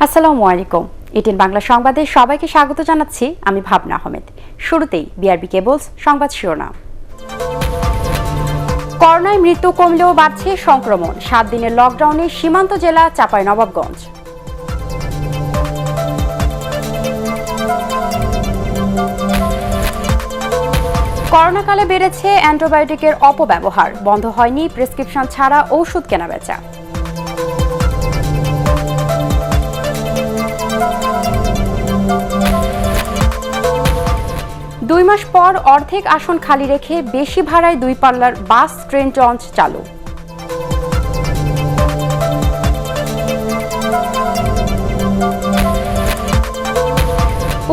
আসসালামু আলাইকুম। এটিএন বাংলা সংবাদে সবাইকে স্বাগত জানাচ্ছি আমি ভাবনা আহমেদ। শুরুতেই বিআরবি কেবলস সংবাদ শিরোনাম। করোনায় মৃত্যু কমলেও বাড়ছে সংক্রমণ, 7 দিনের লকডাউনে সীমান্ত জেলা চাঁপাইনবাবগঞ্জ। করোনাকালে বেড়েছে অ্যান্টিবায়োটিকের অপব্যবহার, বন্ধ হয়নি প্রেসক্রিপশন ছাড়া ওষুধ কেনাবেচা। দুই মাস পর অর্ধেক আসন খালি রেখে বেশি ভাড়ায় দুইপাল্লার বাস ট্রেন লঞ্চ চালু।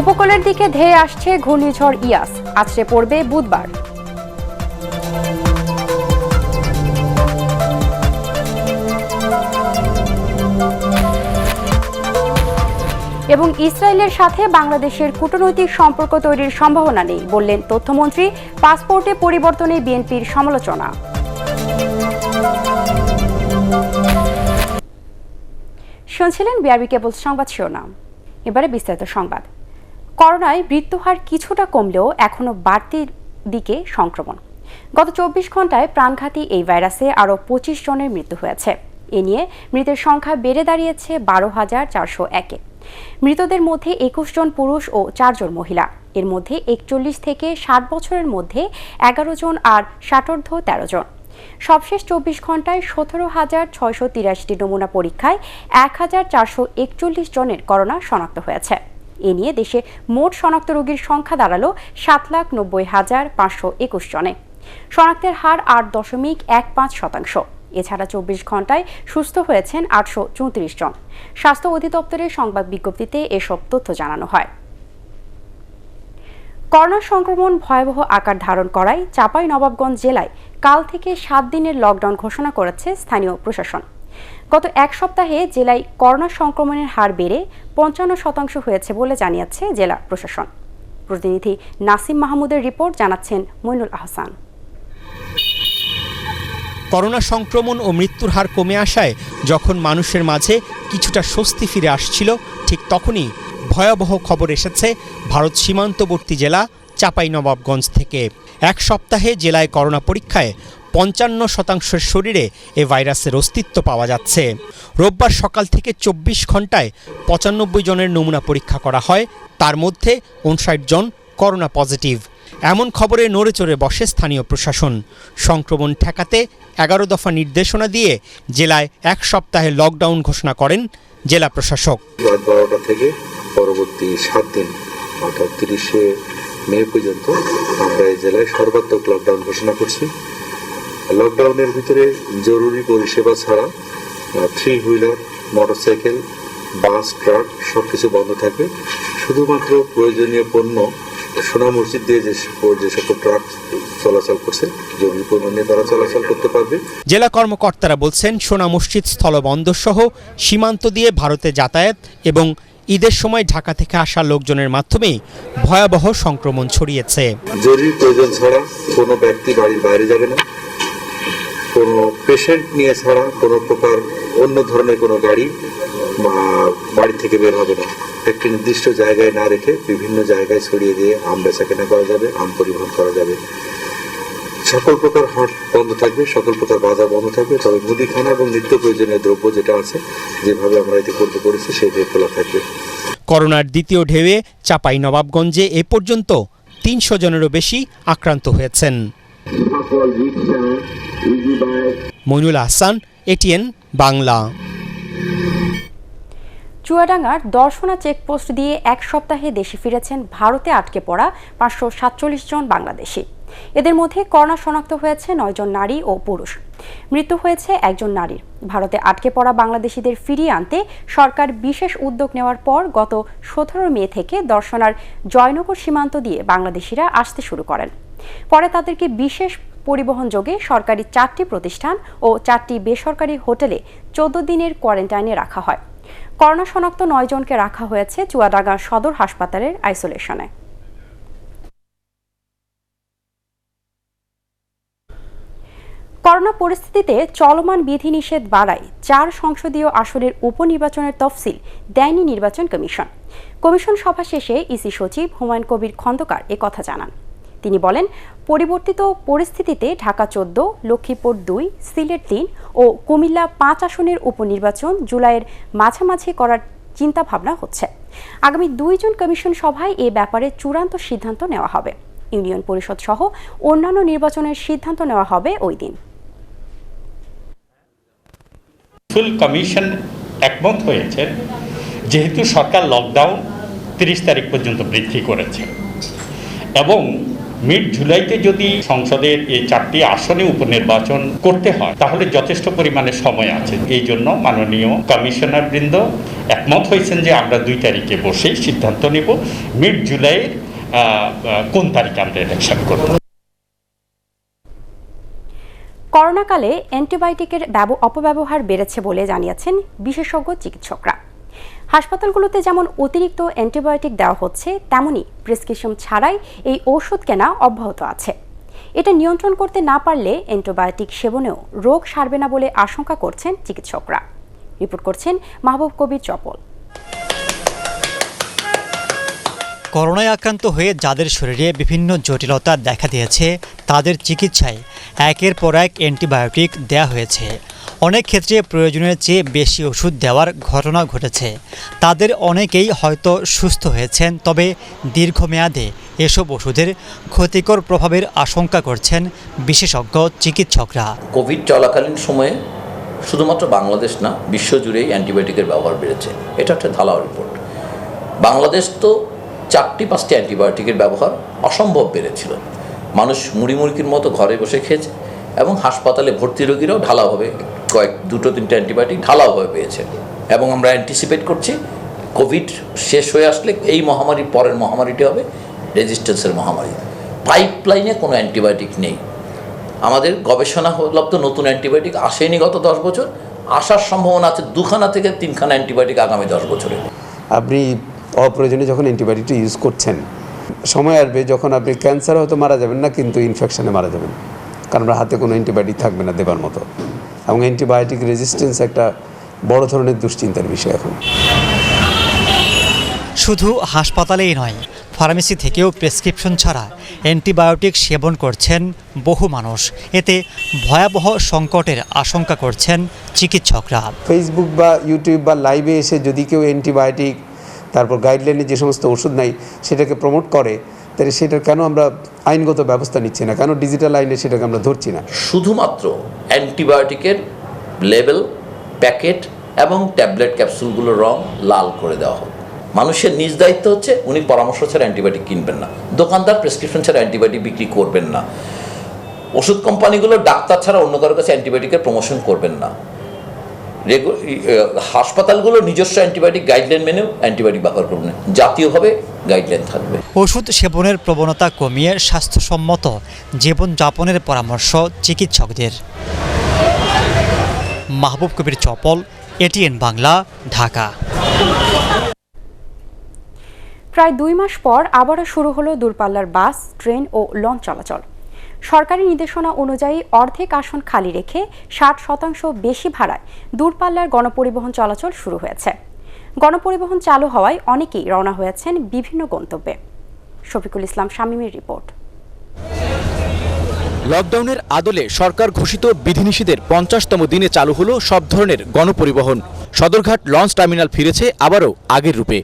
উপকূলের দিকে ধেয়ে আসছে ঘূর্ণিঝড় ইয়াস, আছড়ে পড়বে বুধবার। এবং ইসরায়েলের সাথে বাংলাদেশের কূটনৈতিক সম্পর্ক তৈরির সম্ভাবনা নেই বললেন তথ্যমন্ত্রী। পাসপোর্টে পরিবর্তনে বিএনপির সমালোচনা। শুনছিলেন বিআরবি কেবল সংবাদ শিরোনাম। এবারে বিস্তারিত সংবাদ। করোনায় মৃত্যুহার কিছুটা কমলেও এখনো বাড়তির দিকে সংক্রমণ। গত 24 ঘন্টায় প্রাণঘাতী এই ভাইরাসে আরও 25 জনের মৃত্যু হয়েছে। এ নিয়ে মৃতের সংখ্যা বেড়ে দাঁড়িয়েছে 12,401-এ। মৃতদের মধ্যে 21 জন পুরুষ ও 4 জন মহিলা। এর মধ্যে 41 থেকে 60 বছরের মধ্যে 11 জন আর 60ঊর্ধ্ব 13 জন। সবশেষ 24 ঘন্টায় 17,683টি নমুনা পরীক্ষায় 1,441 জনের করোনা শনাক্ত হয়েছে। এ নিয়ে দেশে মোট শনাক্ত রোগীর সংখ্যা দাঁড়ালো 7,90,521 জনে। শনাক্তের হার 8.15%। এছাড়া 24 ঘন্টায় সুস্থ হয়েছেন 834 জন। স্বাস্থ্য অধিদপ্তরের সংবাদ বিজ্ঞপ্তিতে এসব তথ্য জানানো হয়। করোনা সংক্রমণ ভয়াবহ আকার ধারণ করায় চাঁপাইনবাবগঞ্জ জেলায় কাল থেকে 7 দিনের লকডাউন ঘোষণা করেছে স্থানীয় প্রশাসন। গত এক সপ্তাহে জেলায় করোনা সংক্রমণের হার বেড়ে 55% হয়েছে বলে জানিয়েছে জেলা প্রশাসন। প্রতিনিধি নাসিম মাহমুদের রিপোর্ট, জানাচ্ছেন মইনুল আহসান। করোনা সংক্রমণ ও মৃত্যুর হার কমে আসায় যখন মানুষের মাঝে কিছুটা স্বস্তি ফিরে আসছিল, ঠিক তখনই ভয়াবহ খবর এসেছে ভারত সীমান্তবর্তী জেলা চাঁপাইনবাবগঞ্জ থেকে। এক সপ্তাহে জেলায় করোনা পরীক্ষায় 55% শরীরে এ ভাইরাসের অস্তিত্ব পাওয়া যাচ্ছে। রোববার সকাল থেকে 24 ঘন্টায় 95 জনের নমুনা পরীক্ষা করা হয়, তার মধ্যে 59 জন করোনা পজিটিভ। এমন খবরে নড়েচড়ে বসে স্থানীয় প্রশাসন। সংক্রমণ ঠেকাতে 11 দফা নির্দেশনা দিয়ে জেলায় এক সপ্তাহে লকডাউন ঘোষণা করেন জেলা প্রশাসক। রাত 12টা থেকে পরবর্তী 7 দিন অর্থাৎ 30শে মে পর্যন্ত আমরা এই জেলায় সর্বাত্মক লকডাউন ঘোষণা করছি। লকডাউনের ভিতরে জরুরি পরিষেবা ছাড়া 3 হুইলার, মোটরসাইকেল, বাস, ট্রাক সবকিছু বন্ধ থাকবে। শুধুমাত্র প্রয়োজনীয় পণ্য সোনা মসজিদ দিয়ে যে সকল ট্রাক চলাচল করছে জরুরি পণ্য তারা চলাচল করতে পারবে। জেলা কর্মকর্তারা বলছেন, সোনা মসজিদ স্থলবন্দর সহ সীমান্ত দিয়ে ভারতে যাতায়াত এবং ঈদের সময় ঢাকা থেকে আসা লোকজনের মাধ্যমেই ভয়াবহ সংক্রমণ ছড়িয়েছে। জরুরি প্রয়োজন ছাড়া কোনো ব্যক্তি বাড়ির বাইরে যাবে না। কোনো পেশেন্ট নিয়ে ছাড়া কোনো প্রকার অন্য ধরনের কোনো গাড়ি বাড়ি থেকে বের হবে না। একটি নির্দিষ্ট জায়গায় না রেখে বিভিন্ন জায়গায় ছড়িয়ে দিয়ে আম বেচাকেনা করা যাবে, আম পরিবহন করা যাবে। সকল প্রকার হাট বন্ধ থাকবে, সকল প্রকার বাজার বন্ধ থাকবে। তবে মুদিখানা এবং নিত্য প্রয়োজনীয় দ্রব্য যেটা আছে, যেভাবে আমরা ইতিপূর্বে করেছি সেইভাবে খোলা থাকবে। করোনার দ্বিতীয় ঢেউয়ে চাঁপাইনবাবগঞ্জে এ পর্যন্ত 300 জনেরও বেশি আক্রান্ত হয়েছেন। মইনুল আহসান, এটিএন বাংলা। চুয়াডাঙ্গার দর্শনা চেকপোস্ট দিয়ে এক সপ্তাহে দেশে ফিরেছেন ভারতে আটকে পড়া 547 জন বাংলাদেশি। এদের মধ্যে করোনা শনাক্ত হয়েছে 9 জন নারী ও পুরুষ। মৃত্যু হয়েছে একজন নারীর। ভারতে আটকে পড়া বাংলাদেশিদের ফিরিয়ে আনতে সরকার বিশেষ উদ্যোগ নেওয়ার পর গত 17 মে থেকে দর্শনার জয়নগর সীমান্ত দিয়ে বাংলাদেশিরা আসতে শুরু করেন। পরে তাদেরকে বিশেষ পরিবহন যোগে সরকারি 4টি প্রতিষ্ঠান ও 4টি বেসরকারি হোটেলে 14 দিনের কোয়ারেন্টাইনে রাখা হয়। করোনা শনাক্ত 9 জনকে রাখা হয়েছে চুয়াডাঙ্গা সদর হাসপাতালের আইসোলেশনে। করোনা পরিস্থিতিতে চলমান বিধিনিষেধ বাড়ায় 4 সংসদীয় আসনের উপনির্বাচনের তফসিল দেয়নি নির্বাচন কমিশন। কমিশন সভা শেষে ইসি সচিব হুমায়ুন কবির খন্দকার একথা জানান। তিনি বলেন, পরিবর্তিত পরিস্থিতিতে ঢাকা 14, লক্ষ্মীপুর 2, সিলেট 3 ও কুমিল্লা 5 আসনের উপনির্বাচন জুলাইয়ের মাঝামাঝি করার চিন্তাভাবনা হচ্ছে। আগামী 2 জুন কমিশন সভায় এ ব্যাপারে চূড়ান্ত সিদ্ধান্ত নেওয়া হবে। ইউনিয়ন পরিষদ সহ অন্যান্য নির্বাচনের সিদ্ধান্ত নেওয়া হবে ওই দিন। ফুল কমিশন একমত হয়েছে, যেহেতু সরকার লকডাউন 30 তারিখ পর্যন্ত বৃদ্ধি করেছে এবং মিড জুলাইতে যদি সংসদের এই 4টি আসনে উপনির্বাচন করতে হয় তাহলে যথেষ্ট পরিমাণে সময় আছে। এই জন্য মাননীয় কমিশনার বৃন্দ একমত হয়েছেন যে আমরা 2 তারিখে বসেই সিদ্ধান্ত নেব মিড জুলাইয়ের কোন তারিখে আমরা ইলেকশন করব। করোনাকালে অ্যান্টিবায়োটিকের অপব্যবহার বেড়েছে বলে জানিয়েছেন বিশেষজ্ঞ চিকিৎসকরা। হাসপাতালগুলোতে যেমন অতিরিক্ত অ্যান্টিবায়োটিক দেওয়া হচ্ছে, তেমনি প্রেসক্রিপশন ছাড়াই এই ঔষধ কেনা অব্যাহত আছে। এটা নিয়ন্ত্রণ করতে না পারলে অ্যান্টিবায়োটিক সেবনেও রোগ সারবে না বলে আশঙ্কা করছেন চিকিৎসকরা। রিপোর্ট করছেন মাহবুব কবির চপল। করোনায় আক্রান্ত হয়ে যাদের শরীরে বিভিন্ন জটিলতা দেখা দিয়েছে তাদের চিকিৎসায় একের পর এক অ্যান্টিবায়োটিক দেওয়া হয়েছে। অনেক ক্ষেত্রে প্রয়োজনের চেয়ে বেশি ওষুধ দেওয়ার ঘটনা ঘটেছে। তাদের অনেকেই হয়তো সুস্থ হয়েছেন, তবে দীর্ঘমেয়াদে এসব ওষুধের ক্ষতিকর প্রভাবের আশঙ্কা করছেন বিশেষজ্ঞ চিকিৎসকরা। কোভিড চলাকালীন সময়ে শুধুমাত্র বাংলাদেশ না, বিশ্বজুড়েই অ্যান্টিবায়োটিকের ব্যবহার বেড়েছে। এটা একটা ঢালাও রিপোর্ট। বাংলাদেশ তো 4-5টি অ্যান্টিবায়োটিকের ব্যবহার অসম্ভব বেড়েছিল। মানুষ মুড়িমুড়কির মতো ঘরে বসে খেয়েছে এবং হাসপাতালে ভর্তি রোগীরাও ঢালাওভাবে 2-3টে অ্যান্টিবায়োটিক ঢালাওভাবে পেয়েছে। এবং আমরা অ্যান্টিসিপেট করছি কোভিড শেষ হয়ে আসলে এই মহামারীর পরের মহামারীটি হবে রেজিস্ট্যান্সের মহামারী। পাইপলাইনে কোনো অ্যান্টিবায়োটিক নেই। আমাদের গবেষণা উপলব্ধ নতুন অ্যান্টিবায়োটিক আসেনি গত 10 বছর। আসার সম্ভাবনা আছে 2খানা থেকে 3খানা অ্যান্টিবায়োটিক আগামী 10 বছরে। আপনি অপ্রয়োজনীয় যখন অ্যান্টিবায়োটিকটি ইউজ করছেন, সময় আসবে যখন আপনি ক্যান্সারে হয়তো মারা যাবেন না, কিন্তু ইনফেকশনে মারা যাবেন, কারণ আপনার হাতে কোনো অ্যান্টিবায়োটিক থাকবে না দেবার মতো। এবং অ্যান্টিবায়োটিক রেজিস্ট্যান্স একটা বড় ধরনের দুশ্চিন্তার বিষয় এখন। শুধু হাসপাতালেই নয়, ফার্মেসি থেকেও প্রেসক্রিপশন ছাড়া অ্যান্টিবায়োটিক সেবন করছেন বহু মানুষ। এতে ভয়াবহ সংকটের আশঙ্কা করছেন চিকিৎসকরা। ফেসবুক বা ইউটিউব বা লাইভে এসে যদি কেউ অ্যান্টিবায়োটিক তারপর গাইডলাইনে যে সমস্ত ওষুধ নাই সেটাকে প্রমোট করে, তাহলে সেটার কেন আমরা আইনগত ব্যবস্থা নিচ্ছি না, কেন ডিজিটাল আইনে সেটাকে আমরা ধরছি না? শুধুমাত্র অ্যান্টিবায়োটিকের লেবেল, প্যাকেট এবং ট্যাবলেট ক্যাপসুলগুলোর রং লাল করে দেওয়া হোক। মানুষের নিজ দায়িত্ব হচ্ছে উনি পরামর্শ ছাড়া অ্যান্টিবায়োটিক কিনবেন না। দোকানদার প্রেসক্রিপশন ছাড়া অ্যান্টিবায়োটিক বিক্রি করবেন না। ওষুধ কোম্পানিগুলো ডাক্তার ছাড়া অন্য কারোর কাছে অ্যান্টিবায়োটিকের প্রমোশন করবেন না। হাসপাতালগুলো নিজস্ব অ্যান্টিবায়োটিক গাইডলাইন মেনেও অ্যান্টিবায়োটিক ব্যবহার করবেন না। জাতীয়ভাবে গাইডলাইন থাকবে। ওষুধ সেবনের প্রবণতা কমিয়ে স্বাস্থ্যসম্মত জীবনযাপনের পরামর্শ চিকিৎসকদের। মাহবুব কবির চপল, এটিএন বাংলা, ঢাকা। প্রায় 2 মাস পর আবারও শুরু হলো দূরপাল্লার বাস, ট্রেন ও লঞ্চ চলাচল। সরকারি নির্দেশনা অনুযায়ী অর্ধেক আসন খালি রেখে 60% বেশি ভাড়ায় দূরপাল্লার গণপরিবহন চলাচল শুরু হয়েছে। গণপরিবহন চালু হওয়ায় অনেকেই রওনা হয়েছেন বিভিন্ন গন্তব্যে। শফিকুল ইসলাম শামীমের রিপোর্ট। লকডাউনের আদলে সরকার ঘোষিত বিধিনিষেধের 50তম দিনে চালু হলো সব ধরনের গণপরিবহন। সদরঘাট লঞ্চ টার্মিনাল ফিরেছে আবারও আগের রূপে।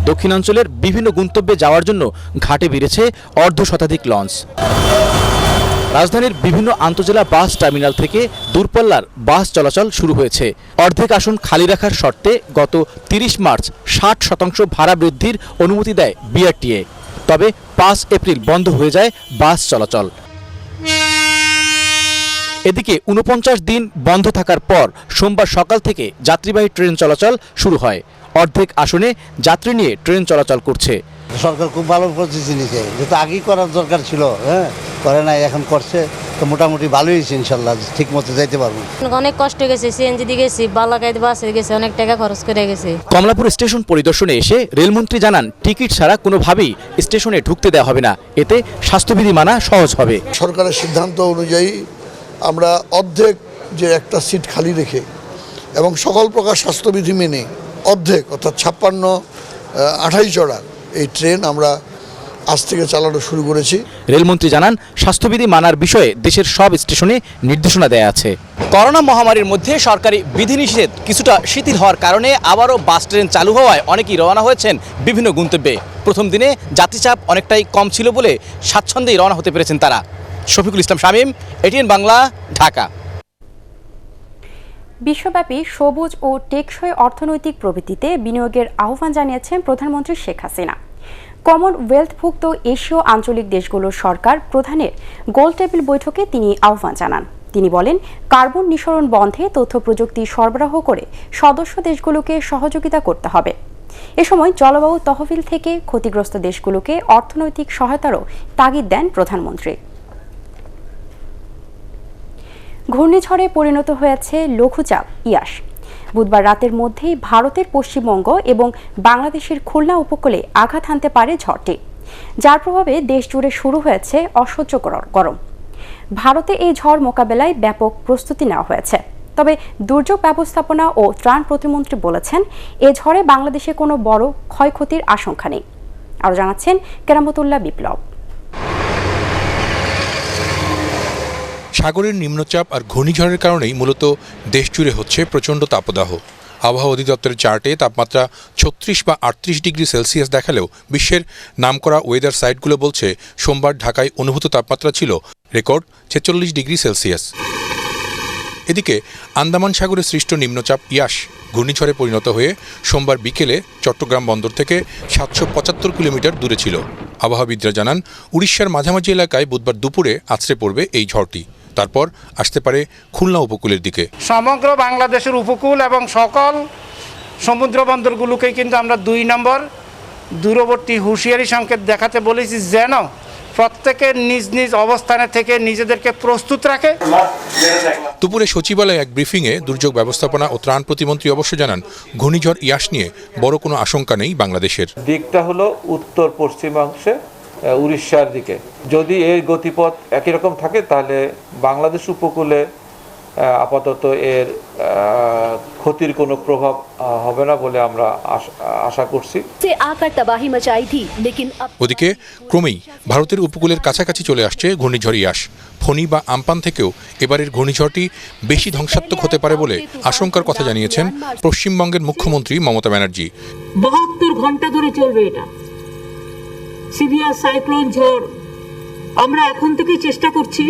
দক্ষিণাঞ্চলের বিভিন্ন গন্তব্যে যাওয়ার জন্য ঘাটে ভিড়েছে 1/2 লঞ্চ। রাজধানীর বিভিন্ন আন্তজেলা বাস টার্মিনাল থেকে দূরপাল্লার বাস চলাচল শুরু হয়েছে। অর্ধেক আসন খালি রাখার শর্তে গত 30 মার্চ 60% ভাড়া বৃদ্ধির অনুমতি দেয় বিআরটিএ। তবে 5 এপ্রিল বন্ধ হয়ে যায় বাস চলাচল। এদিকে 49 দিন বন্ধ থাকার পর সোমবার সকাল থেকে যাত্রীবাহী ট্রেন চলাচল শুরু হয়। অর্ধেক আসনে যাত্রী নিয়ে ট্রেন চলাচল করছে। সরকার খুব ভালো প্রস্তুতি নিচ্ছে, যেহেতু আগেই করার দরকার ছিল, করে নাই, এখন করছে, তো মোটামুটি ভালোই হয়েছে। ইনশাল্লাহ ঠিক মতো যাইতে পারবো। অনেক কষ্ট গেছে, সিএনজি দিয়ে গেছি, বালাকাইতে বাসে গেছে, অনেক টাকা খরচ করে গেছে। কমলাপুর স্টেশন পরিদর্শনে এসে রেলমন্ত্রী জানান, টিকিট ছাড়া কোনোভাবেই স্টেশনে ঢুকতে দেওয়া হবে না। এতে স্বাস্থ্যবিধি মানা সহজ হবে। সরকারের সিদ্ধান্ত অনুযায়ী আমরা অর্ধেক যে একটা সিট খালি রেখে এবং সকল প্রকার স্বাস্থ্যবিধি মেনে অর্ধেক অর্থাৎ 56-28 চড়া এই ট্রেন আমরা আজ থেকে চালানো শুরু করেছি। রেলমন্ত্রী জানান, স্বাস্থ্যবিধি মানার বিষয়ে দেশের সব স্টেশনে নির্দেশনা দেয়া আছে। করোনা মহামারীর মধ্যে সরকারি বিধিনিষেধ কিছুটা শিথিল হওয়ার কারণে আবারও বাস ট্রেন চালু হওয়ায় অনেকেই রওনা হয়েছেন বিভিন্ন গন্তব্যে। প্রথম দিনে যাত্রীচাপ অনেকটাই কম ছিল বলে স্বাচ্ছন্দ্যেই রওনা হতে পেরেছেন তারা। শফিকুল ইসলাম শামীম, এটিএন বাংলা, ঢাকা। বিশ্বব্যাপী সবুজ ও টেকসই অর্থনৈতিক প্রবৃদ্ধিতে বিনিয়োগের আহ্বান জানিয়েছেন প্রধানমন্ত্রী শেখ হাসিনা। কমনওয়েলথভুক্ত এশীয় আঞ্চলিক দেশগুলোর সরকার প্রধানের গোল টেবিল বৈঠকে তিনি আহ্বান জানান। তিনি বলেন, কার্বন নিঃসরণ বন্ধে তথ্য প্রযুক্তি সরবরাহ করে সদস্য দেশগুলোকে সহযোগিতা করতে হবে। এ সময় জলবায়ু তহবিল থেকে ক্ষতিগ্রস্ত দেশগুলোকে অর্থনৈতিক সহায়তারও তাগিদ দেন প্রধানমন্ত্রী। ঘূর্ণিঝড়ে পরিণত হয়েছে লঘুচাপ ইয়াস। বুধবার রাতের মধ্যেই ভারতের পশ্চিমবঙ্গ এবং বাংলাদেশের খুলনা উপকূলে আঘাত হানতে পারে ঝড়টি, যার প্রভাবে দেশ জুড়ে শুরু হয়েছে অসহ্যকর গরম। ভারতে এই ঝড় মোকাবেলায় ব্যাপক প্রস্তুতি নেওয়া হয়েছে। তবে দুর্যোগ ব্যবস্থাপনা ও ত্রাণ প্রতিমন্ত্রী বলেছেন, এ ঝড়ে বাংলাদেশে কোনো বড় ক্ষয়ক্ষতির আশঙ্কা নেই। আরও জানাচ্ছেন কেরামতুল্লাহ বিপ্লব। সাগরের নিম্নচাপ আর ঘূর্ণিঝড়ের কারণেই মূলত দেশ জুড়ে হচ্ছে প্রচণ্ড তাপদাহ। আবহাওয়া অধিদপ্তরের চার্টে তাপমাত্রা 36 বা 38 ডিগ্রি সেলসিয়াস দেখালেও বিশ্বের নামকরা ওয়েদার সাইটগুলো বলছে সোমবার ঢাকায় অনুভূত তাপমাত্রা ছিল রেকর্ড 46 ডিগ্রি সেলসিয়াস। এদিকে আন্দামান সাগরে সৃষ্ট নিম্নচাপ ইয়াস ঘূর্ণিঝড়ে পরিণত হয়ে সোমবার বিকেলে চট্টগ্রাম বন্দর থেকে 775 কিলোমিটার দূরে ছিল। আবহাওয়াবিদরা জানান, উড়িষ্যার মাঝামাঝি এলাকায় বুধবার দুপুরে আছড়ে পড়বে এই ঝড়টি, তারপর আসতে পারে খুলনা উপকূলের দিকে। সমগ্র বাংলাদেশের উপকূল এবং সকল সমুদ্র বন্দরগুলোকেই কিন্তু আমরা 2 নম্বর দূরবর্তী হুঁশিয়ারি সংকেত দেখাতে বলেছি, যেন প্রত্যেকে নিজ নিজ অবস্থানে থেকে নিজেদেরকে প্রস্তুত রাখে। দুপুরে সচিবালয়ে এক ব্রিফিংয়ে দুর্যোগ ব্যবস্থাপনা ও ত্রাণ প্রতিমন্ত্রী অবশ্য জানান, ঘূর্ণিঝড় ইয়াস নিয়ে বড় কোনো আশঙ্কা নেই বাংলাদেশের। দিকটা হলো উত্তর পশ্চিমাংশে উড়িষ্যার দিকে। যদি এর গতিপথ একই রকম থাকে তাহলে বাংলাদেশ উপকূলে আপাতত এর ক্ষতির কোনো প্রভাব হবে না বলে আমরা আশা করছি। ওদিকে ক্রমেই ভারতের উপকূলের কাছাকাছি চলে আসছে ঘূর্ণিঝড় ইয়াস। ফণী বা আমপান থেকেও এবারের ঘূর্ণিঝড়টি বেশি ধ্বংসাত্মক হতে পারে বলে আশঙ্কার কথা জানিয়েছেন পশ্চিমবঙ্গের মুখ্যমন্ত্রী মমতা ব্যানার্জি। 72 ঘন্টা ধরে চলবে এটা সিভিয়ার সাইক্লোন ঝড়। আমরা এখন থেকেই চেষ্টা করছি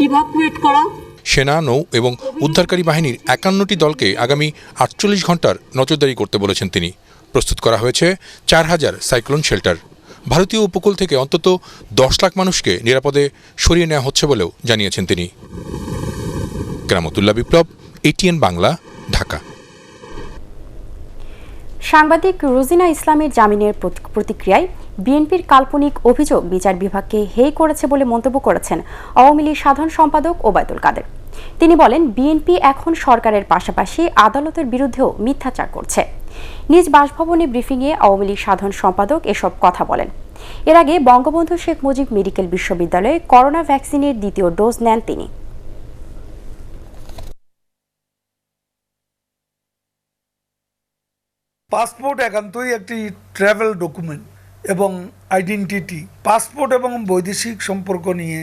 ইভাকুয়েট করা। সেনা, নৌ এবং উদ্ধারকারী বাহিনীর 51টি দলকে আগামী 48 ঘন্টার নজরদারি করতে বলেছেন তিনি। প্রস্তুত করা হয়েছে 4000 সাইক্লোন শেল্টার। ভারতীয় উপকূল থেকে অন্তত 10 লাখ মানুষকে নিরাপদে সরিয়ে নেওয়া হচ্ছে বলেও জানিয়েছেন তিনি। কেরামতুল্লাহ বিপ্লব, এটিএন বাংলা, ঢাকা। সাংবাদিক রোজিনা ইসলামের জামিনের প্রতিক্রিয়ায় বিএনপির কাল্পনিক অভিযোগ বিচার বিভাগকে হেয় করেছে বলে মন্তব্য করেছেন আওয়ামী লীগ সাধারণ সম্পাদক ওবায়দুল কাদের। তিনি বলেন, বিএনপি এখন সরকারের পাশাপাশি আদালতের বিরুদ্ধেও মিথ্যাচার করছে। নিজ বাসভবনে ব্রিফিংয়ে আওয়ামী লীগ সাধারণ সম্পাদক এসব কথা বলেন। এর আগে বঙ্গবন্ধু শেখ মুজিব মেডিকেল বিশ্ববিদ্যালয়ে করোনা ভ্যাকসিনের দ্বিতীয় ডোজ নেন তিনি। পাসপোর্ট একান্তই একটি ট্রাভেল ডকুমেন্ট এবং আইডেন্টিটি। পাসপোর্ট এবং বৈদেশিক সম্পর্ক নিয়ে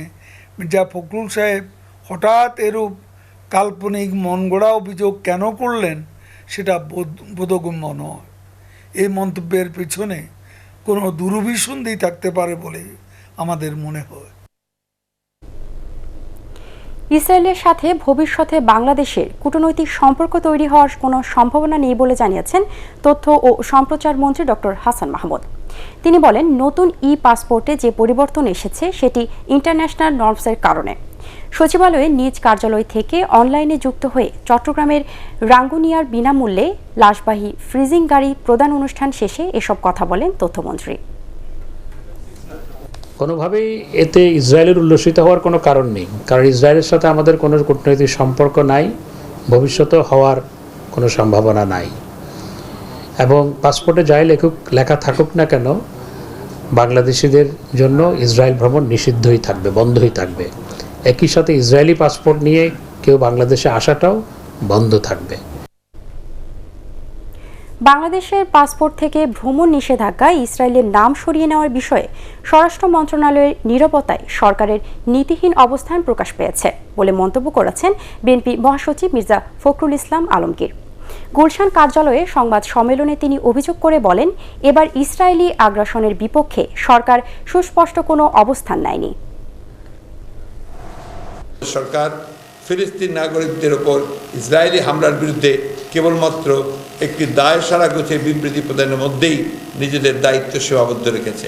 মির্জা ফখরুল সাহেব হঠাৎ এরূপ কাল্পনিক মনগড়া অভিযোগ কেন করলেন সেটা বোধগম্য নয়। এই মন্তব্যের পেছনে কোনো দুরভিসন্ধি থাকতে পারে বলে আমাদের মনে হয়। ইসরায়েলের সাথে ভবিষ্যতে বাংলাদেশের কূটনৈতিক সম্পর্ক তৈরি হওয়ার কোনো সম্ভাবনা নেই বলে জানিয়েছেন তথ্য ও সম্প্রচার মন্ত্রী ডক্টর হাসান মাহমুদ। তিনি বলেন, নতুন পাসপোর্টে যে পরিবর্তন এসেছে সেটি ইন্টারন্যাশনাল নর্মসের কারণে। সচিবালয়ে নিজ কার্যালয় থেকে অনলাইনে যুক্ত হয়ে চট্টগ্রামের রাঙ্গুনিয়ার বিনামূল্যে লাশবাহী ফ্রিজিং গাড়ি প্রদান অনুষ্ঠান শেষে এসব কথা বলেন তথ্যমন্ত্রী। কোনোভাবেই এতে ইসরায়েলের উল্লসিত হওয়ার কোনো কারণ নেই, কারণ ইসরায়েলের সাথে আমাদের কোনো কূটনৈতিক সম্পর্ক নাই, ভবিষ্যতেও হওয়ার কোনো সম্ভাবনা নাই। এবং পাসপোর্টে যাই লেখা থাকুক না কেন, বাংলাদেশিদের জন্য ইসরায়েল ভ্রমণ নিষিদ্ধই থাকবে, বন্ধই থাকবে। একই সাথে ইসরায়েলি পাসপোর্ট নিয়ে কেউ বাংলাদেশে আসাটাও বন্ধ থাকবে। বাংলাদেশের পাসপোর্ট থেকে ভ্রমণ নিষেধাজ্ঞায় ইসরায়েলের নাম সরিয়ে নেওয়ার বিষয়ে স্বরাষ্ট্র মন্ত্রণালয়ের নীরবতায় সরকারের নীতিহীন অবস্থান প্রকাশ পেয়েছে বলে মন্তব্য করেছেন বিএনপি মহাসচিব মির্জা ফখরুল ইসলাম আলমগীর। গুলশান কার্যালয়ে সংবাদ সম্মেলনে তিনি অভিযোগ করে বলেন, এবার ইসরায়েলি আগ্রাসনের বিপক্ষে সরকার সুস্পষ্ট কোনো অবস্থান নেয়নি। সরকার ফিলিস্তিন নাগরিকদের উপর ইসরায়েলি হামলার বিরুদ্ধে কেবলমাত্র একটি দায়সারা গোছের বিবৃতি প্রদানের মধ্যেই নিজেদের দায়িত্ব সীমাবদ্ধ রেখেছে।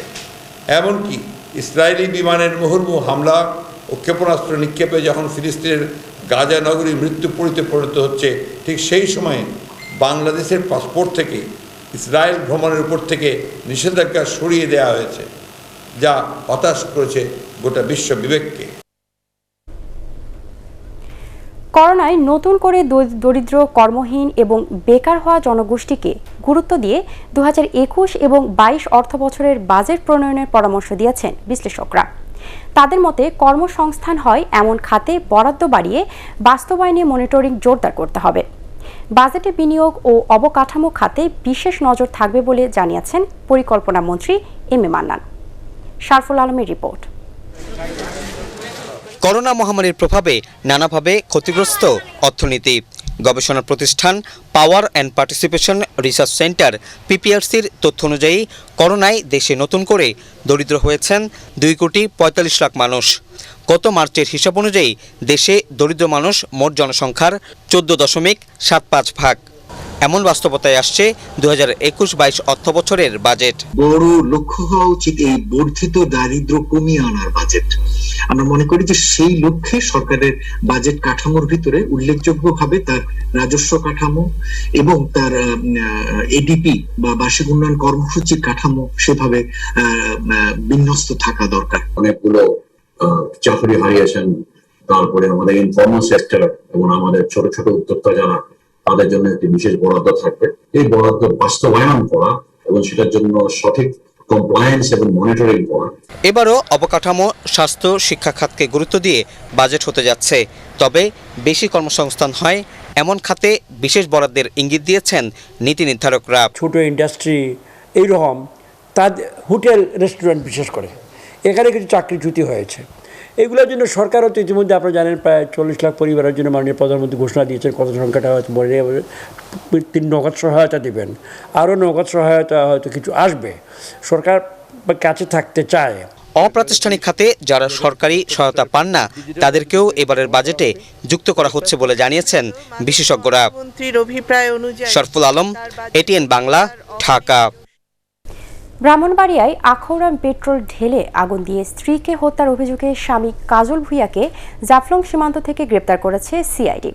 এমনকি ইসরায়েলি বিমানের মুহুর্মুহু হামলা ও ক্ষেপণাস্ত্র নিক্ষেপে যখন ফিলিস্তিনের গাজা নগরী মৃত্যুপুরীতে পরিণত হচ্ছে, ঠিক সেই সময়ে বাংলাদেশের পাসপোর্ট থেকে ইসরায়েল ভ্রমণের উপর থেকে নিষেধাজ্ঞা সরিয়ে দেওয়া হয়েছে, যা হতাশ করেছে গোটা বিশ্ব বিবেককে। করোনায় নতুন করে দরিদ্র, কর্মহীন এবং বেকার হওয়া জনগোষ্ঠীকে গুরুত্ব দিয়ে 2021 এবং 22 অর্থবছরের বাজেট প্রণয়নের পরামর্শ দিয়েছেন বিশ্লেষকরা। তাদের মতে কর্মসংস্থান হয় এমন খাতে বরাদ্দ বাড়িয়ে বাস্তবায়নে মনিটরিং জোরদার করতে হবে। বাজেটে বিনিয়োগ ও অবকাঠামো খাতে বিশেষ নজর থাকবে বলে জানিয়েছেন পরিকল্পনা মন্ত্রী এম এ মান্নান। শারফুল আলমের রিপোর্ট। করোনা মহামারীর প্রভাবে নানাভাবে ক্ষতিগ্রস্ত অর্থনীতি। গবেষণা প্রতিষ্ঠান power and participation research centre পিপিআরসির তথ্য অনুযায়ী করোনায় দেশে নতুন করে দরিদ্র হয়েছেন 2,45,00,000 মানুষ। গত মার্চের হিসাব অনুযায়ী দেশে দরিদ্র মানুষ মোট জনসংখ্যার 14.75 ভাগ। এমন বাস্তবতায় আসছে 2021-22 অর্থবছরের বাজেট। বড় লক্ষ্য হওয়া উচিত এই বর্ধিত দারিদ্র কমিয়ে আনার বাজেট। আমরা মনে করি যে সেই লক্ষ্যে সরকারের বাজেট কাঠামোর ভিতরে উল্লেখযোগ্যভাবে তার রাজস্ব কাঠামো এবং তার এডিপি বা বার্ষিক উন্নয়ন কর্মসূচির কাঠামো সেভাবে বিন্যস্ত থাকা দরকার। অনেকগুলো চাকরি হারিয়েছেন, তারপরে আমাদের ইনফর্মাল সেক্টর এবং আমাদের ছোট ছোট উদ্যোক্তা যারা, তাদের জন্য একটি বিশেষ বরাদ্দ থাকবে। এই বরাদ্দ বাস্তবায়ন করা এবং সেটার জন্য সঠিক কমপ্লায়েন্স এবং মনিটরিং করা। এবারও অবকাঠামো, স্বাস্থ্য, শিক্ষা খাতকে গুরুত্ব দিয়ে বাজেট হতে যাচ্ছে। তবে বেশি কর্মসংস্থান হয় এমন খাতে বিশেষ বরাদ্দের ইঙ্গিত দিয়েছেন নীতি নির্ধারকরা। ছোট ইন্ডাস্ট্রি এইরকম, তাদের হোটেল, রেস্টুরেন্ট বিশেষ করে এখানে কিছু চাকরিচ্যুতি হয়েছে। এগুলোর জন্য সরকারও তো ইতিমধ্যে আপনারা জানেন প্রায় 40 লাখ পরিবারের জন্য মাননীয় প্রধানমন্ত্রী ঘোষণা দিয়েছেন। কত সংখ্যাটা হয়তো বলে 3 নগদ সহায়তা দেবেন, আরও নগদ সহায়তা হয়তো কিছু আসবে। সরকার কাছে থাকতে চায়। অপ্রাতিষ্ঠানিক খাতে যারা সরকারি সহায়তা পান না তাদেরকেও এবারের বাজেটে যুক্ত করা হচ্ছে বলে জানিয়েছেন বিশেষজ্ঞরা। শরফুল আলম, এটিএন বাংলা, ঢাকা। ব্রাহ্মণবাড়িয়ায় আখাউড়া পেট্রোল ঢেলে আগুন দিয়ে স্ত্রীকে হত্যার অভিযোগে স্বামী কাজল ভূঁইয়াকে জাফলং সীমান্ত থেকে গ্রেপ্তার করেছে সিআইডি।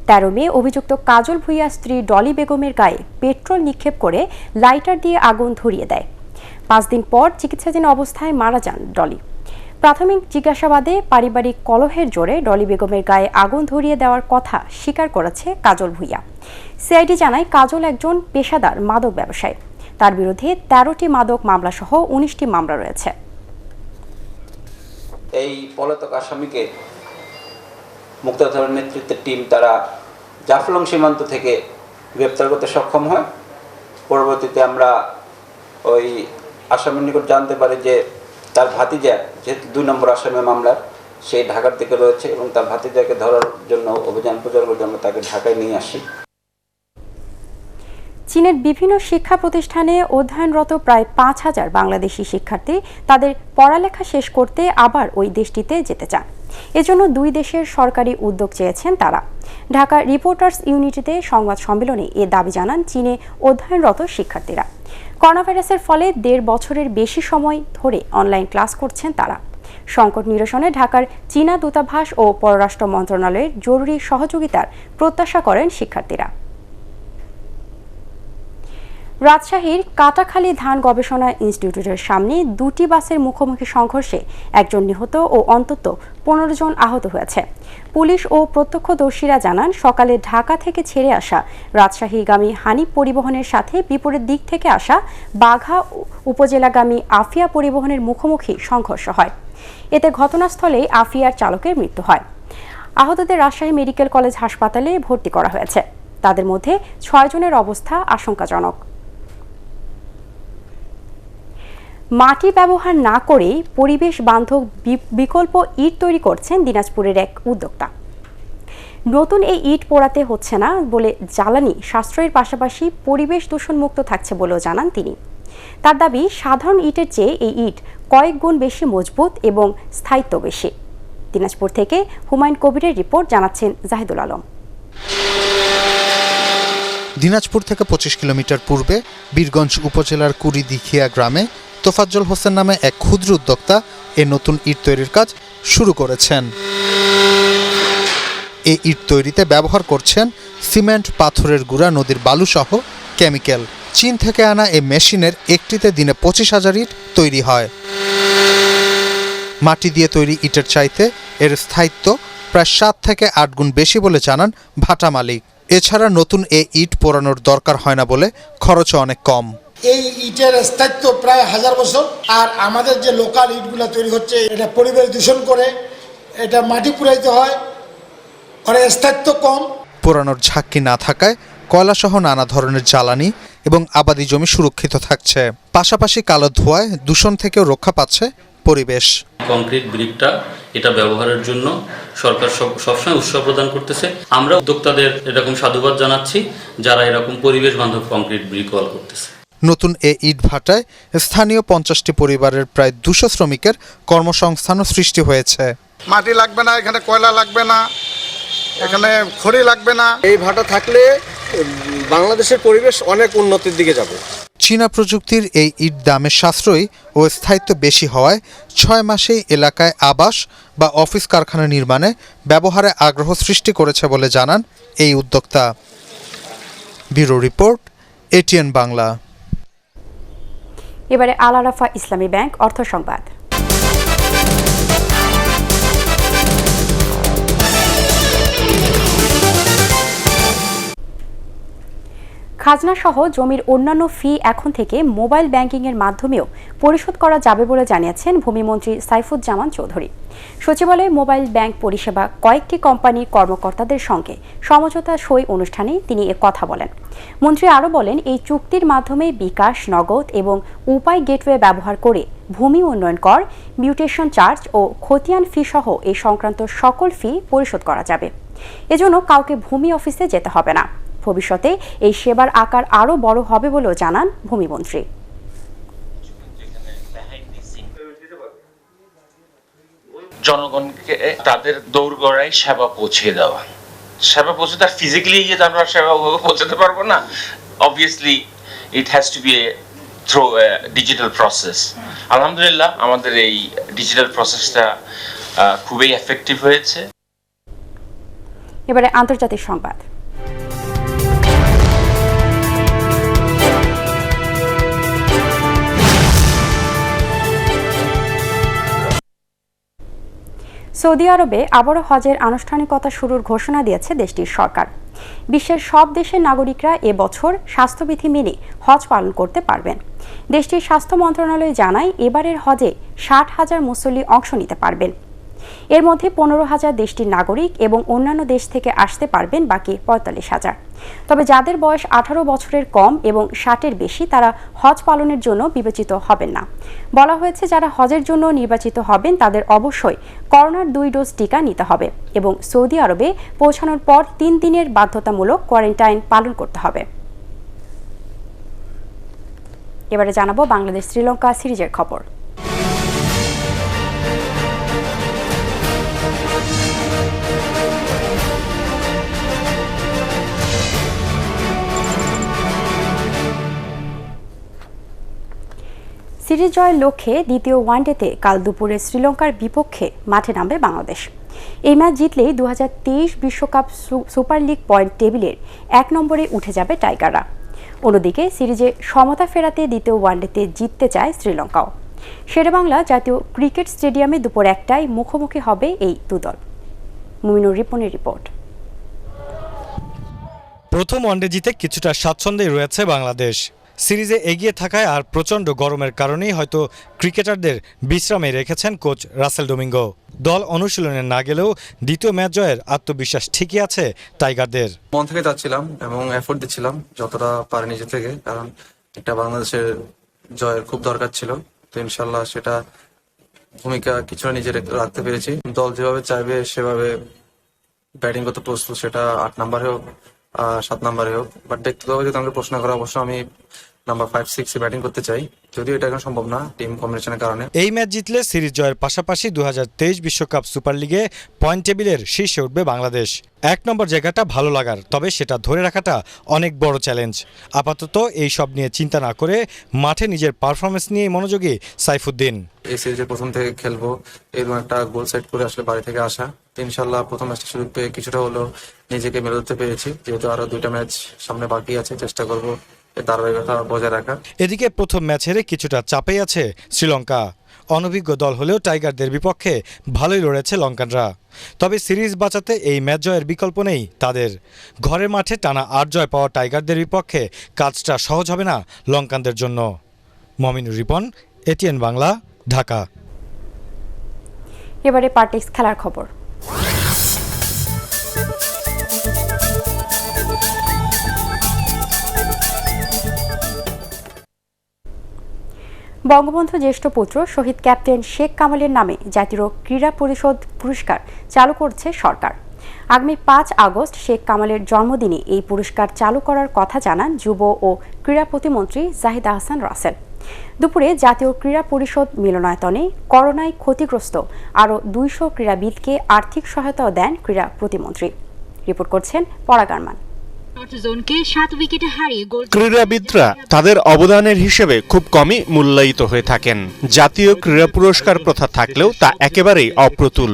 13 মে অভিযুক্ত কাজল ভূঁইয়া স্ত্রী ডলি বেগমের গায়ে পেট্রোল নিক্ষেপ করে লাইটার দিয়ে আগুন ধরিয়ে দেয়। 5 দিন পর চিকিৎসাধীন অবস্থায় মারা যান ডলি। প্রাথমিক জিজ্ঞাসাবাদে পারিবারিক কলহের জোরে ডলি বেগমের গায়ে আগুন ধরিয়ে দেওয়ার কথা স্বীকার করেছে কাজল ভূঁইয়া। সিআইডি জানায় কাজল একজন পেশাদার মাদক ব্যবসায়ী। তার বিরুদ্ধে 13টি মাদক মামলা সহ 19টি মামলা রয়েছে। এই পলাতক আসামিকে মুক্তিযোদ্ধার নেতৃত্বের টিম তারা জাফলং সীমান্ত থেকে গ্রেপ্তার করতে সক্ষম হয়। পরবর্তীতে আমরা ওই আসামির নিকট জানতে পারি যে তার ভাতিজা, যেহেতু 2 নম্বর আসামি মামলার, সেই ঢাকার দিকে রয়েছে এবং তার ভাতিজাকে ধরার জন্য অভিযান পরিচালনার জন্য তাকে ঢাকায় নিয়ে আসি। চীনের বিভিন্ন শিক্ষা প্রতিষ্ঠানে অধ্যয়নরত প্রায় 5,000 বাংলাদেশি শিক্ষার্থী তাদের পড়ালেখা শেষ করতে আবার ওই দেশটিতে যেতে চান। এজন্য 2 দেশের সরকারি উদ্যোগ চেয়েছেন তারা। ঢাকা রিপোর্টার্স ইউনিটিতে সংবাদ সম্মেলনে এ দাবি জানান চীনে অধ্যয়নরত শিক্ষার্থীরা। করোনা ভাইরাসের ফলে 1.5 বছরের বেশি সময় ধরে অনলাইন ক্লাস করছেন তারা। সংকট নিরসনে ঢাকার চীনা দূতাবাস ও পররাষ্ট্র মন্ত্রণালয়ের জরুরি সহযোগিতার প্রত্যাশা করেন শিক্ষার্থীরা। রাজশাহীর কাটাখালী ধান গবেষণা ইনস্টিটিউটের সামনে দুটি বাসের মুখোমুখি সংঘর্ষে একজন নিহত ও অন্তত 15 জন আহত হয়েছে। পুলিশ ও প্রত্যক্ষদর্শীরা জানান, সকালে ঢাকা থেকে ছেড়ে আসা রাজশাহীগামী হানিফ পরিবহনের সাথে বিপরীত দিক থেকে আসা বাঘা উপজেলাগামী আফিয়া পরিবহনের মুখোমুখি সংঘর্ষ হয়। এতে ঘটনাস্থলেই আফিয়ার চালকের মৃত্যু হয়। আহতদের রাজশাহী মেডিকেল কলেজ হাসপাতালে ভর্তি করা হয়েছে। তাদের মধ্যে 6 জনের অবস্থা আশঙ্কাজনক। মাটি ব্যবহার না করে পরিবেশ বান্ধব বিকল্প ইট তৈরি করছেন দিনাজপুরের এক উদ্যোক্তা। নতুন এই ইট পোড়াতে হচ্ছে না বলে জ্বালানি সাশ্রয়ের পাশাপাশি পরিবেশ দূষণমুক্ত থাকছে বলেও জানান তিনি। তার দাবি, সাধারণ ইটের চেয়ে এই ইট কয়েক গুণ বেশি মজবুত এবং স্থায়িত্ব বেশি। দিনাজপুর থেকে হুমায়ুন কবিরের রিপোর্ট, জানাচ্ছেন জাহিদুল আলম। দিনাজপুর থেকে 25 কিলোমিটার পূর্বে বীরগঞ্জ উপজেলার কুড়িদিঘিয়া গ্রামে তোফাজ্জল হোসেন নামে এক ক্ষুদ্র উদ্যোক্তা এই নতুন ইট তৈরির কাজ শুরু করেছেন। এই ইট তৈরিতে ব্যবহার করছেন সিমেন্ট, পাথরের গুঁড়া, নদীর বালুসহ কেমিক্যাল। চীন থেকে আনা এই মেশিনের একটিতে দিনে 25,000 ইট তৈরি হয়। মাটি দিয়ে তৈরি ইটের চাইতে এর স্থায়িত্ব প্রায় 7 থেকে 8 গুণ বেশি বলে জানান ভাটা মালিক। এছাড়া নতুন এই ইট পোড়ানোর দরকার হয় না বলে খরচও অনেক কম। এই ইটের স্থায়িত্ব প্রায় 1000 বছর। আর আমাদের যে লোকাল ইটগুলো তৈরি হচ্ছে, এটা পরিবেশ দূষণ করে, এটা মাটি পুড়াইতে হয়, আর স্থায়িত্ব কম। পোড়ানোর ঝাঁকি না থাকায় কয়লাসহ নানা ধরনের জ্বালানি এবং আবাদি জমি সুরক্ষিত থাকছে। পাশাপাশি কালো ধোঁয়ায় দূষণ থেকেও রক্ষা পাচ্ছে পরিবেশ। কংক্রিট ব্রিকটা এটা ব্যবহারের জন্য সরকার সবসময় উৎসাহ প্রদান করতেছে। আমরা উদ্যোক্তাদের এরকম সাধুবাদ জানাচ্ছি যারা এরকম পরিবেশ বান্ধব কংক্রিট ব্রিক ওয়াল করতেছে। নতুন এই ইট ভাটায় স্থানীয় 50টি পরিবারের প্রায় 200 শ্রমিকের কর্মসংস্থানও সৃষ্টি হয়েছে। মাটি লাগবে না, এখানে কয়লা লাগবে না, এখানে খড়ি লাগবে না। এই ভাটা থাকলে বাংলাদেশের পরিবেশ অনেক উন্নতির দিকে যাবে। চীনা প্রযুক্তির এই ইট দামের সাশ্রয়ী ও স্থায়িত্ব বেশি হওয়ায় 6 মাসেই এলাকায় আবাস বা অফিস কারখানা নির্মাণে ব্যবহারে আগ্রহ সৃষ্টি করেছে বলে জানান এই উদ্যোক্তা। Bureau report, ATN Bangla. এবারে আল আরাফা ইসলামী ব্যাংক অর্থ সংবাদ। খাজনা সহ জমির অন্যান্য ফি এখন থেকে মোবাইল ব্যাংকিংয়ের মাধ্যমেও পরিশোধ করা যাবে বলে জানিয়েছেন ভূমিমন্ত্রী সাইফুজ্জামান চৌধুরী। সচিবালয়ে মোবাইল ব্যাংক পরিষেবা কয়েকটি কোম্পানির কর্মকর্তাদের সঙ্গে সমঝোতা সই অনুষ্ঠানে তিনি এ কথা বলেন। মন্ত্রী আরও বলেন, এই চুক্তির মাধ্যমে বিকাশ, নগদ এবং উপায় গেটওয়ে ব্যবহার করে ভূমি উন্নয়ন কর, মিউটেশন চার্জ ও খতিয়ান ফি সহ এই সংক্রান্ত সকল ফি পরিশোধ করা যাবে। এজন্য কাউকে ভূমি অফিসে যেতে হবে না। ভবিষ্যতে এই সেবার আকার আরও বড় হবে বলেও জানান ভূমিমন্ত্রী। জনগণকে তাদের দৌড়গড়ায় সেবা পৌঁছে দেওয়া, সেবা পৌঁছে তার ফিজিক্যালি গিয়ে তো আমরা সেবা পৌঁছাতে পারবো না। Obviously it has to B through digital process. আলহামদুলিল্লাহ আমাদের এই ডিজিটাল প্রসেসটা খুবই এফেক্টিভ হয়েছে। এবারে আন্তর্জাতিক সংবাদ। সৌদি আরবে আবারও হজের আনুষ্ঠানিকতা শুরুর ঘোষণা দিয়েছে দেশটির সরকার। বিশ্বের সব দেশের নাগরিকরা এবছর স্বাস্থ্যবিধি মেনে হজ পালন করতে পারবেন। দেশটির স্বাস্থ্য মন্ত্রণালয় জানায়, এবারের হজে 60,000 মুসল্লি অংশ নিতে পারবেন। এর মধ্যে 15,000 দেশটির নাগরিক এবং অন্যান্য দেশ থেকে আসতে পারবেন বাকি 45,000। তবে যাদের বয়স 18 বছরের কম এবং 60-এর বেশি তারা হজ পালনের জন্য বিবেচিত হবেন না। বলা হয়েছে, যারা হজের জন্য নির্বাচিত হবেন তাদের অবশ্যই করোনার 2 ডোজ টিকা নিতে হবে এবং সৌদি আরবে পৌঁছানোর পর 3 দিনের বাধ্যতামূলক কোয়ারেন্টাইন পালন করতে হবে। এবারে জানাবো বাংলাদেশ শ্রীলঙ্কা সিরিজের খবর। সিরিজ জয়ের লক্ষ্যে দ্বিতীয় ওয়ানডেতে কাল দুপুরে শ্রীলঙ্কার বিপক্ষে মাঠে নামবে বাংলাদেশ। এই ম্যাচ জিতলেই 2023 বিশ্বকাপ সুপার লিগ পয়েন্ট টেবিলের 1 নম্বরে উঠে যাবে টাইগাররা। অন্যদিকে সিরিজে সমতা ফেরাতে দ্বিতীয় ওয়ানডেতে জিততে চায় শ্রীলঙ্কাও। শেরেবাংলা জাতীয় ক্রিকেট স্টেডিয়ামে দুপুর 1টায় মুখোমুখি হবে এই দুদল। মুমিনুর রিপনের রিপোর্ট। প্রথম ওয়ানডে জিতে কিছুটা স্বাচ্ছন্দ্যে রয়েছে বাংলাদেশ। সিরিজে এগিয়ে থাকায় আর প্রচণ্ড গরমের কারণেই হয়তো ক্রিকেটারদের বিশ্রামে রেখেছেন কোচ রাসেল ডোমিঙ্গো। দল অনুশীলনে না গেলেও দ্বিতীয় ম্যাচ জয়ের আত্মবিশ্বাস ঠিকই আছে টাইগারদের। মন থেকে যাচ্ছিলাম এবং এফোর্ট দিচ্ছিলাম যতটা পারে নিজে থেকে, কারণ একটা বাংলাদেশের জয়ের খুব দরকার ছিল। তো ইনশাল্লাহ সেটা ভূমিকা কিছুটা নিজে রাখতে পেরেছি। দল যেভাবে চাইবে সেভাবে ব্যাটিং করতে প্রস্তুত, সেটা 8 নম্বরে হোক 7 নম্বরে হোক। বাট দেখতে হবে যদি আমাকে প্রশ্ন করা, অবশ্য আমি নাম্বার 5-6 ব্যাটিং করতে চাই, যদিও এটা এখন সম্ভব না টিম কম্বিনেশনের কারণে। এই ম্যাচ জিতলে সিরিজ জয়ের পাশাপাশি 2023 বিশ্বকাপ সুপার লিগে পয়েন্ট টেবিলের শীর্ষে উঠবে বাংলাদেশ। 1 নম্বর জায়গাটা ভালো লাগার, তবে সেটা ধরে রাখাটা অনেক বড় চ্যালেঞ্জ। আপাতত এই সব নিয়ে চিন্তা না করে মাঠে নিজের পারফরমেন্স নিয়ে মনোযোগী সাইফুদ্দিন। এই সিরিজে প্রথম থেকে খেলবো, এরকম একটা গোল সেট করে আসলে বাড়ি থেকে আসা। ইনশাল্লাহ প্রথম ম্যাচটা শুরু পেয়ে কিছুটা হলো নিজেকে মেলে ধরতে পেরেছি, যেহেতু আরো 2টা ম্যাচ সামনে বাকি আছে, চেষ্টা করবো ধারাবাহিকতা বজায় রাখা। এদিকে প্রথম ম্যাচ হেরে কিছুটা চাপেই আছে শ্রীলঙ্কা। অনভিজ্ঞ দল হলেও টাইগারদের বিপক্ষে ভালোই লড়েছে লঙ্কানরা। তবে সিরিজ বাঁচাতে এই ম্যাচ জয়ের বিকল্প নেই তাদের। ঘরের মাঠে টানা 8 জয় পাওয়া টাইগারদের বিপক্ষে কাজটা সহজ হবে না লঙ্কানদের জন্য। মমিনুর রিপন, এটিএন বাংলা, ঢাকা। এবারে পার্টিক্স খেলার খবর। বঙ্গবন্ধু জ্যেষ্ঠ পুত্র শহীদ ক্যাপ্টেন শেখ কামালের নামে জাতীয় ক্রীড়া পরিষদ পুরস্কার চালু করছে সরকার। আগামী 5 আগস্ট শেখ কামালের জন্মদিনে এই পুরস্কার চালু করার কথা জানান যুব ও ক্রীড়া প্রতিমন্ত্রী জাহিদ আহসান রাসেল। দুপুরে জাতীয় ক্রীড়া পরিষদ মিলনায়তনে করোনায় ক্ষতিগ্রস্ত আরও 200 ক্রীড়াবিদকে আর্থিক সহায়তাও দেন ক্রীড়া প্রতিমন্ত্রী। রিপোর্ট করছেন পরাগারমান। ক্রীড়াবিদরা তাদের অবদানের হিসেবে খুব কমই মূল্যায়িত হয়ে থাকেন। জাতীয় ক্রীড়া পুরস্কার প্রথা থাকলেও তা একেবারেই অপ্রতুল।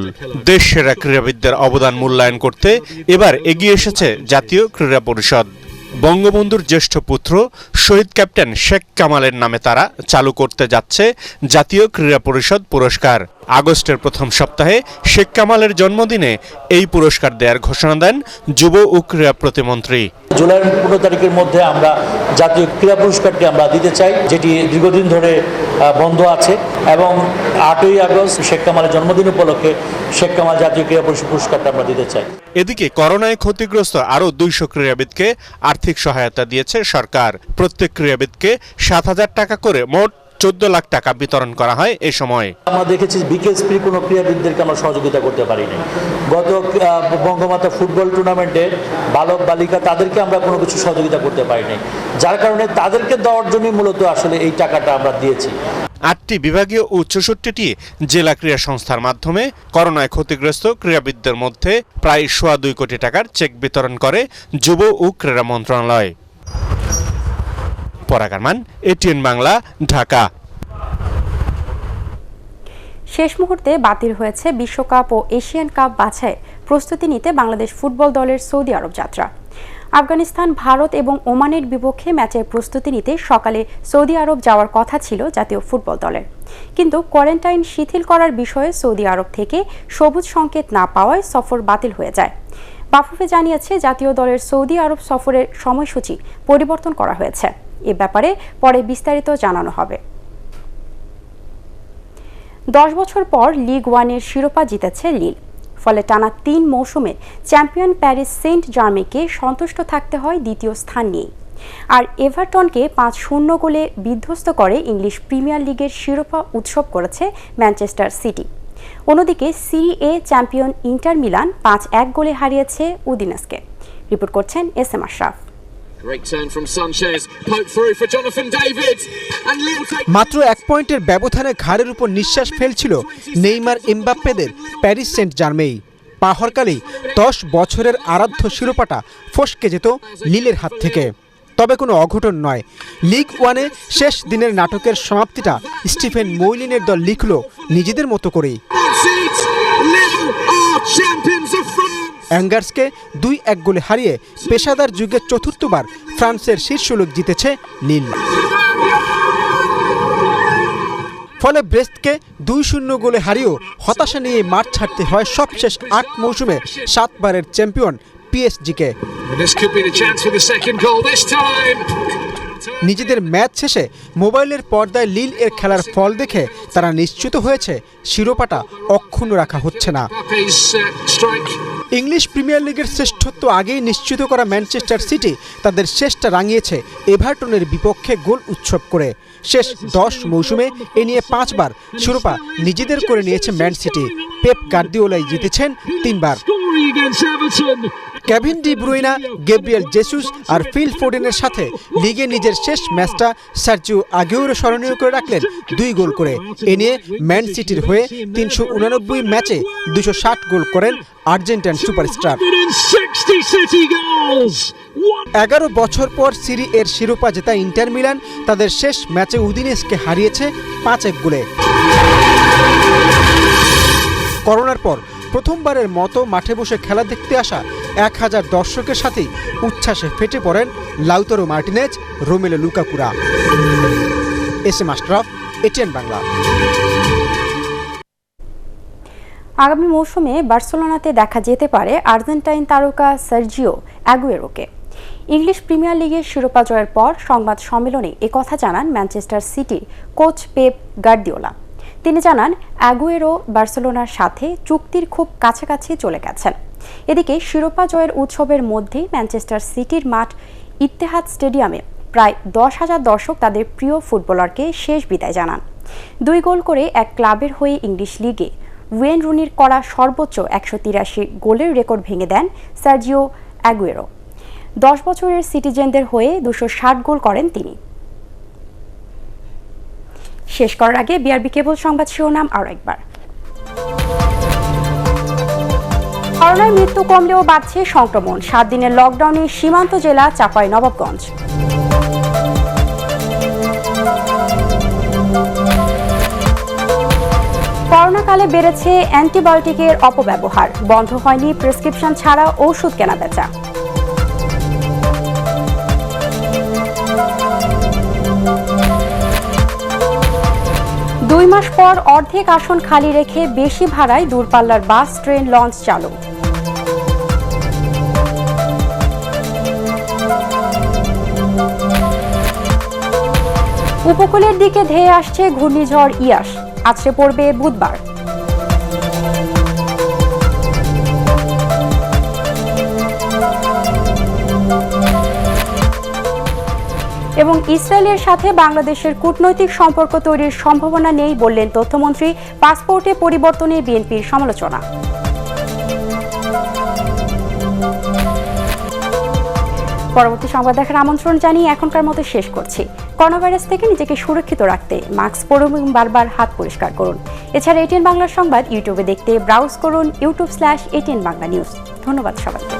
দেশ সেরা ক্রীড়াবিদদের অবদান মূল্যায়ন করতে এবার এগিয়ে এসেছে জাতীয় ক্রীড়া পরিষদ। বঙ্গবন্ধুর জ্যেষ্ঠ পুত্র শহীদ ক্যাপ্টেন শেখ কামালের নামে তারা চালু করতে যাচ্ছে জাতীয় ক্রীড়া পরিষদ পুরস্কার। আগস্টের প্রথম সপ্তাহে শেখ কামালের জন্মদিনে এই পুরস্কার দেওয়ার ঘোষণা দেন যুব ও ক্রীড়া প্রতিমন্ত্রী। জুলাই 15 তারিখের মধ্যে আমরা জাতীয় ক্রীড়া পুরস্কারটি আমরা দিতে চাই, যেটি দীর্ঘদিন ধরে বন্ধ আছে, এবং 8ই আগস্ট শেখ কামালের জন্মদিন উপলক্ষে শেখ কামাল জাতীয় ক্রীড়া পরিষদ পুরস্কারটা আমরা দিতে চাই। এদিকে করোনায় ক্ষতিগ্রস্ত আরও 200 ক্রীড়াবিদকে আর্থিক সহায়তা দিয়েছে সরকার। প্রত্যেক ক্রীড়াবিদকে 7,000 টাকা করে মোট 14 লাখ টাকা বিতরণ করা হয় এ সময়। আমরা দেখেছি বিকেএসপি কোনো ক্রীড়াবিদদেরকে আমরা সহযোগিতা করতে পারিনি। গত বঙ্গমাতা ফুটবল টুর্নামেন্টে বালক বালিকা তাদেরকে আমরা কোনো কিছু সহযোগিতা করতে পারিনি, যার কারণে তাদেরকে দেওয়ার জন্যই মূলত আসলে এই টাকাটা আমরা দিয়েছি। 8টি বিভাগীয় ও 64টি জেলা ক্রীড়া সংস্থার মাধ্যমে করোনায় ক্ষতিগ্রস্ত ক্রীড়াবিদদের মধ্যে প্রায় 2.25 কোটি টাকার চেক বিতরণ করে যুব ও ক্রীড়া মন্ত্রণালয়। পরাগারমান, এটিএন বাংলা, ঢাকা। শেষ মুহূর্তে বাতিল হয়েছে বিশ্বকাপ ও এশিয়ান কাপ বাছাই প্রস্তুতি নিতে বাংলাদেশ ফুটবল দলের সৌদি আরব যাত্রা। আফগানিস্তান, ভারত এবং ওমানের বিপক্ষে ম্যাচের প্রস্তুতি নিতে সকালে সৌদি আরব যাওয়ার কথা ছিল জাতীয় ফুটবল দলের, কিন্তু কোয়ারেন্টাইন শিথিল করার বিষয়ে সৌদি আরব থেকে সবুজ সংকেত না পাওয়ায় সফর বাতিল হয়ে যায়। বাফুফে জানিয়েছে জাতীয় দলের সৌদি আরব সফরের সময়সূচি পরিবর্তন করা হয়েছে। এ ব্যাপারে পরে বিস্তারিত জানানো হবে। 10 বছর পর লিগ 1-এর শিরোপা জিতেছে লিল। ফলে টানা 3 মৌসুমে চ্যাম্পিয়ন প্যারিস সেন্ট জার্মেকে সন্তুষ্ট থাকতে হয় দ্বিতীয় স্থান নিয়ে। আর এভারটনকে 5-0 গোলে বিধ্বস্ত করে ইংলিশ প্রিমিয়ার লিগের শিরোপা উৎসব করেছে ম্যানচেস্টার সিটি। অন্যদিকে সিরি এ চ্যাম্পিয়ন ইন্টার মিলান 5-1 গোলে হারিয়েছে উদিনেসকে। রিপোর্ট করছেন এসএম আশরাফ। মাত্র 1 পয়েন্টের ব্যবধানে ঘাড়ের উপর নিঃশ্বাস ফেলছিল নেইমার এমবাপ্পেদের প্যারিস সেন্ট জার্মেই। পাহরকালেই 10 বছরের আরাধ্য শিরোপাটা ফসকে যেত লিলের হাত থেকে। তবে কোনো অঘটন নয়, লিগ 1-এ শেষ দিনের নাটকের সমাপ্তিটা স্টিফেন মৌলিনের দল লিখল নিজেদের মতো করেই। অ্যাঙ্গার্সকে 2-1 গোলে হারিয়ে পেশাদার যুগে চতুর্থবার ফ্রান্সের শীর্ষ লিগ জিতেছে লিল। ফলে ব্রেস্টকে 2-0 গোলে হারিয়েও হতাশা নিয়ে মাঠ ছাড়তে হয় সবশেষ 8 মৌসুমে 7 বারের চ্যাম্পিয়ন পিএসজিকে। নিজেদের ম্যাচ শেষে মোবাইলের পর্দায় লিল এর খেলার ফল দেখে তারা নিশ্চিত হয়েছে শিরোপাটা অক্ষুণ্ণ রাখা হচ্ছে না। ইংলিশ প্রিমিয়ার লিগের শ্রেষ্ঠত্ব আগেই নিশ্চিত করা ম্যানচেস্টার সিটি তাদের শেষটা রাঙিয়েছে এভারটনের বিপক্ষে গোল উৎসব করে। শেষ 10 মৌসুমে এ নিয়ে 5 বার শিরোপা নিজেদের করে নিয়েছে ম্যান সিটি। পেপ গার্দিওলাই জিতেছেন 3 বার। Kevin De Bruyne, Gabriel Jesus আর ফিল ফোডেনের সাথে লিগে নিজের শেষ ম্যাচটা সার্জিও আগুয়েরো স্মরণীয় করে রাখলেন 2 গোল করে। এ নিয়ে ম্যান সিটির হয়ে 389 ম্যাচে 260 গোল করেন আর্জেন্টাইন সুপারস্টার। 11 বছর পর সিরি এর শিরোপা জেতা ইন্টার মিলান তাদের শেষ ম্যাচে উদিনেসকে হারিয়েছে 5-1 গোলে। করোনার পর প্রথমবারের মতো মাঠে বসে খেলা দেখতে আসা 1000 দর্শকের সাথেই উচ্ছ্বাসে ফেটে পড়েন লাউতারো মার্টিনেজ, রোমেলো লুকাকুরা। SM Ashraf, ATN Bangla. আগামী মৌসুমে বার্সেলোনাতে দেখা যেতে পারে আর্জেন্টাইন তারকা সার্জিও আগুয়েরোকে। ইংলিশ প্রিমিয়ার লিগের শিরোপা জয়ের পর সংবাদ সম্মেলনে একথা জানান ম্যানচেস্টার সিটির কোচ পেপ গার্দিওলা। তিনি জানান আগুয়েরো বার্সেলোনার সাথে চুক্তির খুব কাছাকাছি চলে গেছেন। এদিকে শিরোপা জয়ের উৎসবের মধ্যেই ম্যানচেস্টার সিটির মাঠ ইত্তেহাদ স্টেডিয়ামে প্রায় 10,000 দর্শক তাদের প্রিয় ফুটবলারকে শেষ বিদায় জানান। 2 গোল করে এক ক্লাবের হয়ে ইংলিশ লিগে ওয়েন রুনির করা সর্বোচ্চ 183 গোলের রেকর্ড ভেঙে দেন সার্জিও আগুয়েরো। 10 বছরের সিটিজেনদের হয়ে 260 গোল করেন তিনি। শেষ করার আগে বিআরবি কেবল সংবাদ শিরোনাম আরও একবার। করোনায় মৃত্যু কমলেও বাড়ছে সংক্রমণ। 7 দিনের লকডাউনে সীমান্ত জেলা চাঁপাইনবাবগঞ্জ। করোনাকালে বেড়েছে অ্যান্টিবায়োটিকের অপব্যবহার। বন্ধ হয়নি প্রেসক্রিপশন ছাড়া ওষুধ কেনাবেচা। দুই মাস পর অর্ধেক আসন খালি রেখে বেশি ভাড়ায় দূরপাল্লার বাস, ট্রেন, লঞ্চ চালু। উপকূলের দিকে ধেয়ে আসছে ঘূর্ণিঝড় ইয়াস, আছড়ে পড়বে বুধবার। এবং ইসরায়েলের সাথে বাংলাদেশের কূটনৈতিক সম্পর্ক তৈরির সম্ভাবনা নেই বললেন তথ্যমন্ত্রী। পাসপোর্টে পরিবর্তনে বিএনপির সমালোচনা। পরবর্তী সংবাদ দেখার আমন্ত্রণ জানিয়ে এখনকার মতো শেষ করছি। করোনা ভাইরাস থেকে নিজেকে সুরক্ষিত রাখতে মাস্ক পরুন এবং বারবার হাত পরিষ্কার করুন। এছাড়া এটিএন বাংলার সংবাদ ইউটিউবে দেখতে ব্রাউজ করুন youtube/ATN বাংলা নিউজ। ধন্যবাদ সবাইকে।